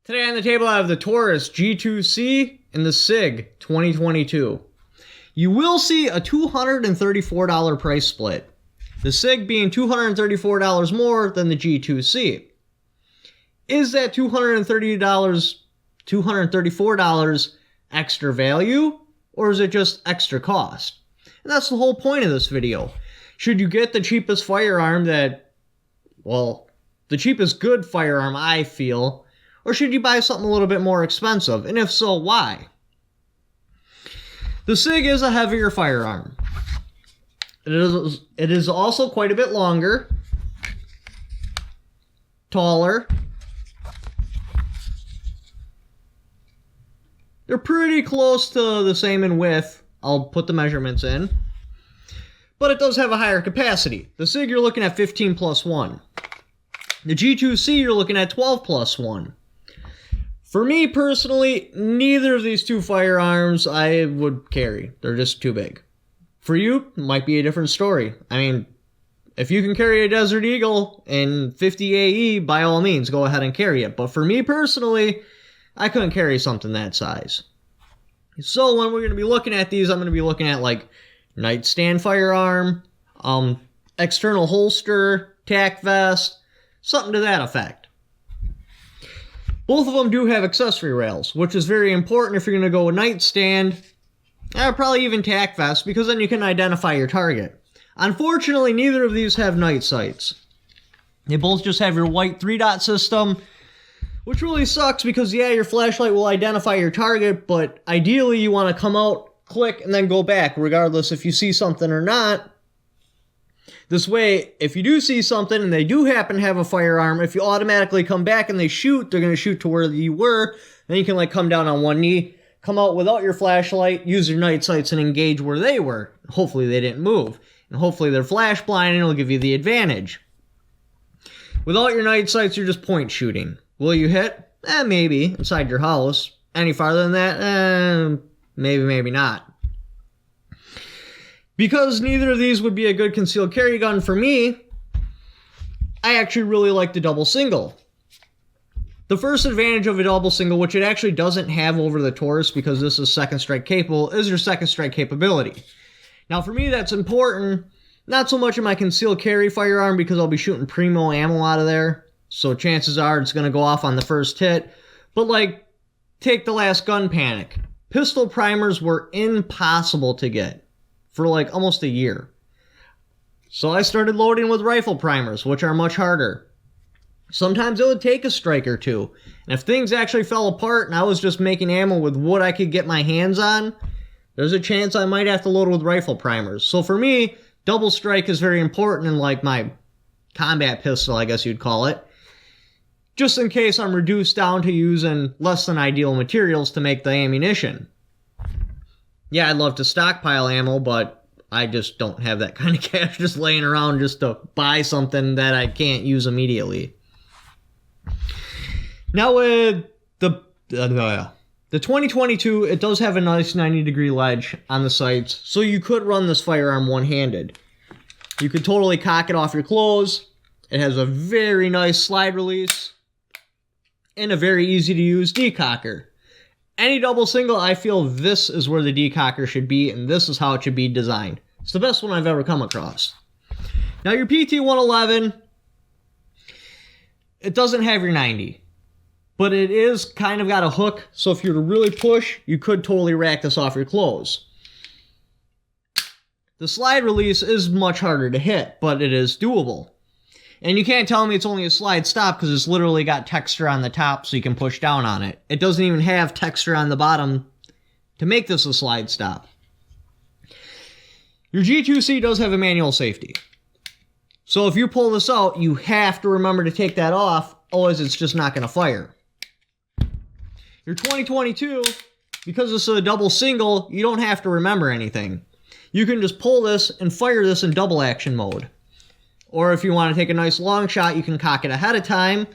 Today on the table I have the Taurus G2C and the SIG 2022. You will see a $234 price split. The SIG being $234 more than the G2C. Is that $234 extra value, or is it just extra cost? And that's the whole point of this video. Should you get the cheapest firearm the cheapest good firearm, I feel, or should you buy something a little bit more expensive? And if so, why? The SIG is a heavier firearm. It is also quite a bit longer, taller. They're pretty close to the same in width. I'll put the measurements in. But it does have a higher capacity. The SIG, you're looking at 15 plus 1. The G2C, you're looking at 12 plus 1. For me personally, neither of these two firearms I would carry. They're just too big. For you, might be a different story. I mean, if you can carry a Desert Eagle in 50 AE, by all means, go ahead and carry it. But for me personally, I couldn't carry something that size. So when we're going to be looking at these, I'm going to be looking at like nightstand firearm, external holster, tack vest, something to that effect. Both of them do have accessory rails, which is very important if you're going to go with nightstand, or probably even tack vest, because then you can identify your target. Unfortunately, neither of these have night sights. They both just have your white 3-dot system, which really sucks because, yeah, your flashlight will identify your target, but ideally you want to come out, click, and then go back, regardless if you see something or not. This way, if you do see something and they do happen to have a firearm, if you automatically come back and they shoot, they're going to shoot to where you were. Then you can like come down on one knee, come out without your flashlight, use your night sights and engage where they were. Hopefully they didn't move. And hopefully they're flash blind and it'll give you the advantage. Without your night sights, you're just point shooting. Will you hit? Maybe. Inside your house. Any farther than that? Maybe, maybe not. Because neither of these would be a good concealed carry gun for me, I actually really like the double single. The first advantage of a double single, which it actually doesn't have over the Taurus because this is second strike capable, is your second strike capability. Now for me that's important, not so much in my concealed carry firearm because I'll be shooting primo ammo out of there, so chances are it's going to go off on the first hit, but like, take the last gun panic. Pistol primers were impossible to get for like almost a year. So I started loading with rifle primers, which are much harder. Sometimes it would take a strike or two. And if things actually fell apart and I was just making ammo with what I could get my hands on, there's a chance I might have to load with rifle primers. So for me, double strike is very important in like my combat pistol, I guess you'd call it. Just in case I'm reduced down to using less than ideal materials to make the ammunition. Yeah, I'd love to stockpile ammo, but I just don't have that kind of cash just laying around just to buy something that I can't use immediately. Now with the 2022, it does have a nice 90-degree ledge on the sights, so you could run this firearm one-handed. You could totally cock it off your clothes. It has a very nice slide release and a very easy-to-use decocker. Any double single, I feel this is where the decocker should be, and this is how it should be designed. It's the best one I've ever come across. Now your PT-111, it doesn't have your 90, but it is kind of got a hook, so if you were to really push, you could totally rack this off your clothes. The slide release is much harder to hit, but it is doable. And you can't tell me it's only a slide stop because it's literally got texture on the top so you can push down on it. It doesn't even have texture on the bottom to make this a slide stop. Your G2C does have a manual safety. So if you pull this out, you have to remember to take that off, otherwise it's just not going to fire. Your 2022, because it's a double single, you don't have to remember anything. You can just pull this and fire this in double action mode. Or if you want to take a nice long shot, you can cock it ahead of time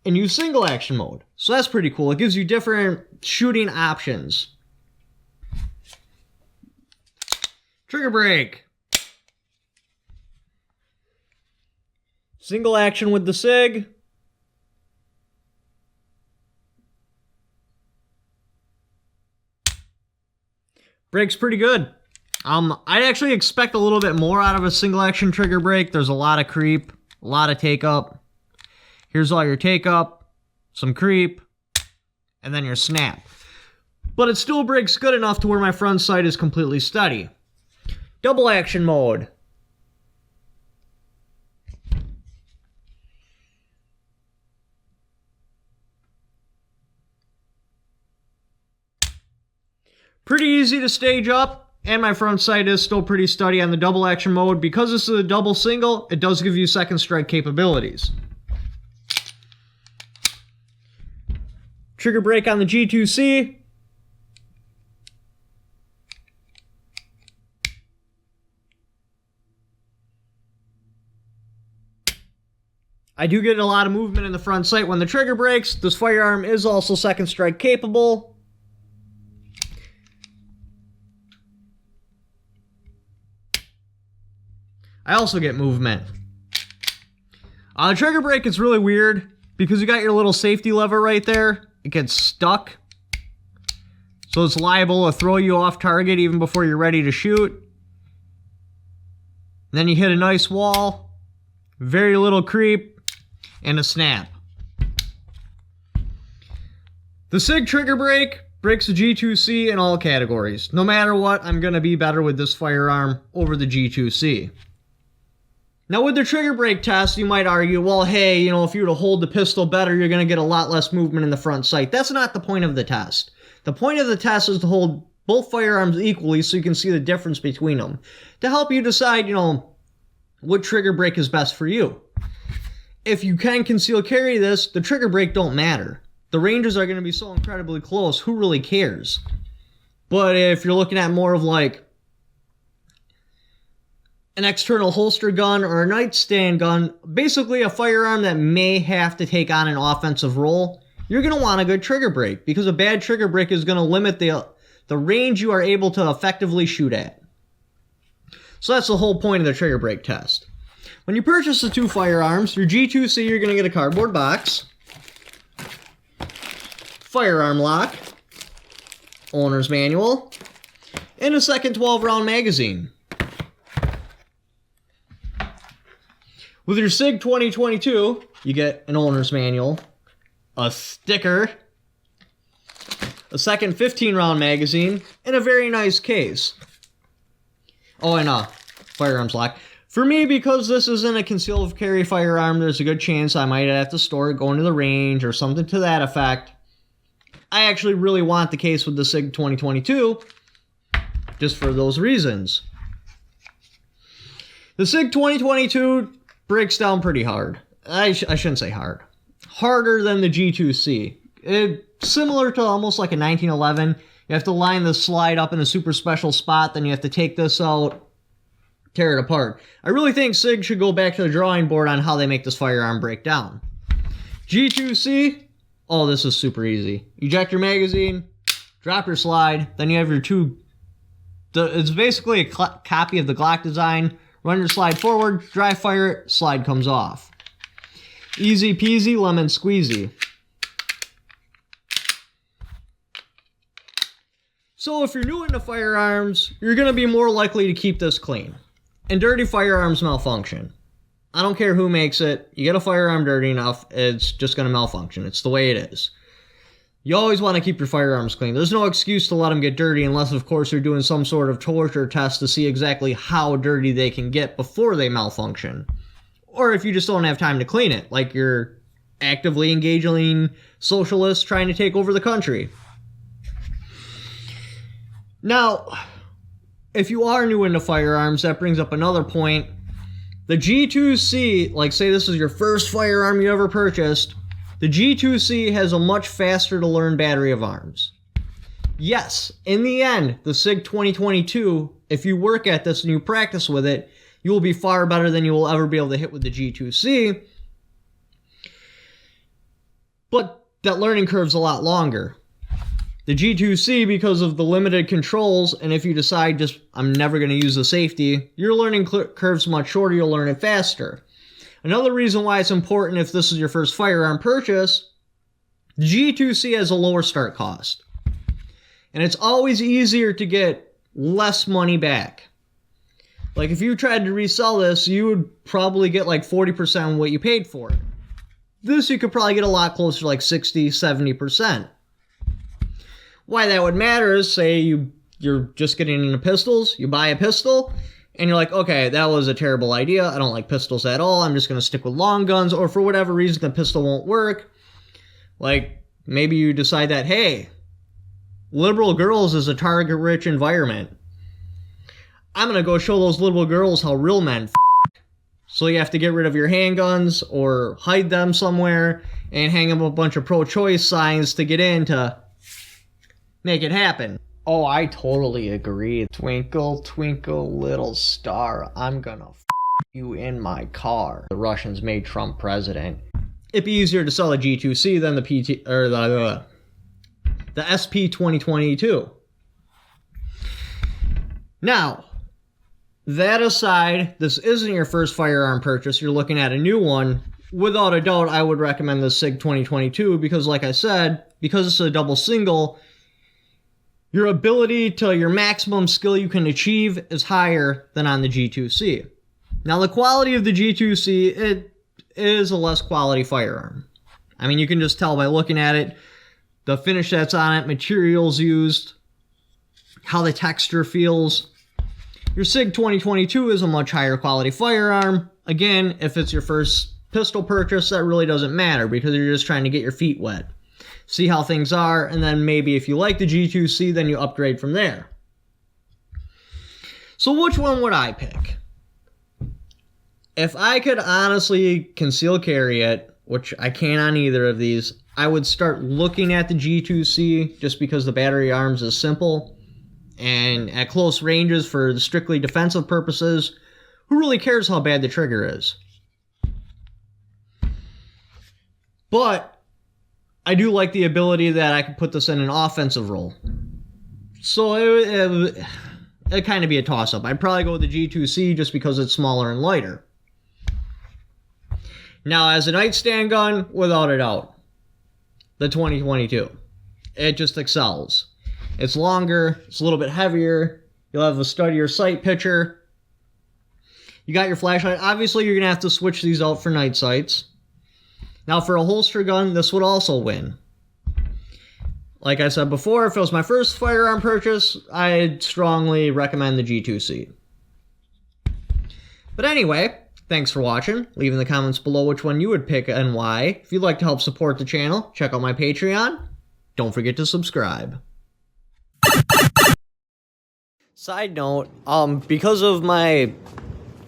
and use single action mode. So that's pretty cool. It gives you different shooting options. Trigger break. Single action with the SIG. Brake's pretty good. I'd actually expect a little bit more out of a single action trigger brake. There's a lot of creep, a lot of take up. Here's all your take up, some creep, and then your snap. But it still brakes good enough to where my front sight is completely steady. Double action mode. Pretty easy to stage up, and my front sight is still pretty steady on the double action mode. Because this is a double single, it does give you second strike capabilities. Trigger brake on the G2C. I do get a lot of movement in the front sight when the trigger brakes. This firearm is also second strike capable. I also get movement. On the trigger brake, it's really weird because you got your little safety lever right there. It gets stuck. So it's liable to throw you off target even before you're ready to shoot. Then you hit a nice wall. Very little creep. And a snap. The SIG trigger brake breaks the G2C in all categories. No matter what, I'm going to be better with this firearm over the G2C. Now with the trigger brake test, you might argue, well, hey, you know, if you were to hold the pistol better, you're going to get a lot less movement in the front sight. That's not the point of the test. The point of the test is to hold both firearms equally so you can see the difference between them. To help you decide, you know, what trigger brake is best for you. If you can conceal carry this, the trigger brake don't matter. The ranges are going to be so incredibly close, who really cares? But if you're looking at more of like an external holster gun or a nightstand gun, basically a firearm that may have to take on an offensive role, you're going to want a good trigger brake because a bad trigger brake is going to limit the range you are able to effectively shoot at. So that's the whole point of the trigger brake test. When you purchase the two firearms, your G2C, you're going to get a cardboard box, firearm lock, owner's manual, and a second 12-round magazine. With your SIG 2022, you get an owner's manual, a sticker, a second 15-round magazine, and a very nice case. Oh, and a firearms lock. For me, because this isn't a concealed carry firearm, there's a good chance I might have to store it going to the range or something to that effect. I actually really want the case with the SIG 2022, just for those reasons. The SIG 2022 breaks down pretty hard. I shouldn't say hard. Harder than the G2C. It's similar to almost like a 1911. You have to line the slide up in a super special spot, then you have to take this out, tear it apart. I really think SIG should go back to the drawing board on how they make this firearm break down. G2C, oh, this is super easy. Eject your magazine, drop your slide, then you have your two... It's basically a copy of the Glock design. Run your slide forward, dry fire it, slide comes off. Easy peasy, lemon squeezy. So if you're new into firearms, you're going to be more likely to keep this clean. And dirty firearms malfunction. I don't care who makes it. You get a firearm dirty enough, it's just going to malfunction. It's the way it is. You always want to keep your firearms clean. There's no excuse to let them get dirty unless, of course, you're doing some sort of torture test to see exactly how dirty they can get before they malfunction. Or if you just don't have time to clean it, like you're actively engaging socialists trying to take over the country. Now, if you are new into firearms, that brings up another point. The G2C, like say this is your first firearm you ever purchased, the G2C has a much faster to learn battery of arms. Yes, in the end, the SIG 2022, if you work at this and you practice with it, you will be far better than you will ever be able to hit with the G2C. But that learning curve's a lot longer. The G2C, because of the limited controls, and if you decide just, I'm never going to use the safety, your learning curve's much shorter, you'll learn it faster. Another reason why it's important if this is your first firearm purchase, the G2C has a lower start cost. And it's always easier to get less money back. Like, if you tried to resell this, you would probably get like 40% of what you paid for it. This you could probably get a lot closer to like 60, 70%. Why that would matter is, say you're just getting into pistols, you buy a pistol, and you're like, okay, that was a terrible idea, I don't like pistols at all, I'm just going to stick with long guns, or for whatever reason the pistol won't work. Like, maybe you decide that, hey, liberal girls is a target-rich environment. I'm going to go show those little girls how real men f***. So you have to get rid of your handguns or hide them somewhere and hang up a bunch of pro-choice signs to get in to make it happen. Oh, I totally agree. Twinkle, twinkle, little star, I'm gonna f*** you in my car. The Russians made Trump president. It'd be easier to sell a G2C than the the SP 2022. Now, that aside, this isn't your first firearm purchase, you're looking at a new one. Without a doubt, I would recommend the SIG 2022 because, like I said, because it's a double single, your ability to your maximum skill you can achieve is higher than on the G2C. Now, the quality of the G2C, it is a less quality firearm. I mean, you can just tell by looking at it, the finish that's on it, materials used, how the texture feels. Your SIG 2022 is a much higher quality firearm. Again, if it's your first pistol purchase, that really doesn't matter because you're just trying to get your feet wet. See how things are, and then maybe if you like the G2C, then you upgrade from there. So which one would I pick? If I could honestly conceal carry it, which I can't on either of these, I would start looking at the G2C just because the battery arms is simple. And at close ranges for strictly defensive purposes, who really cares how bad the trigger is? But I do like the ability that I can put this in an offensive role. So it'd kind of be a toss-up. I'd probably go with the G2C just because it's smaller and lighter. Now, as a nightstand gun, without a doubt, the 2022. It just excels. It's longer, it's a little bit heavier, you'll have a sturdier sight picture. You got your flashlight. Obviously, you're going to have to switch these out for night sights. Now, for a holster gun, this would also win. Like I said before, if it was my first firearm purchase, I'd strongly recommend the G2C. But anyway, thanks for watching. Leave in the comments below which one you would pick and why. If you'd like to help support the channel, check out my Patreon. Don't forget to subscribe. Side note, because of my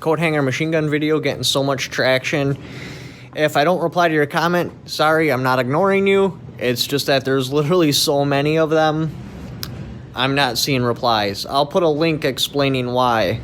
coat hanger machine gun video getting so much traction, if I don't reply to your comment, sorry, I'm not ignoring you. It's just that there's literally so many of them, I'm not seeing replies. I'll put a link explaining why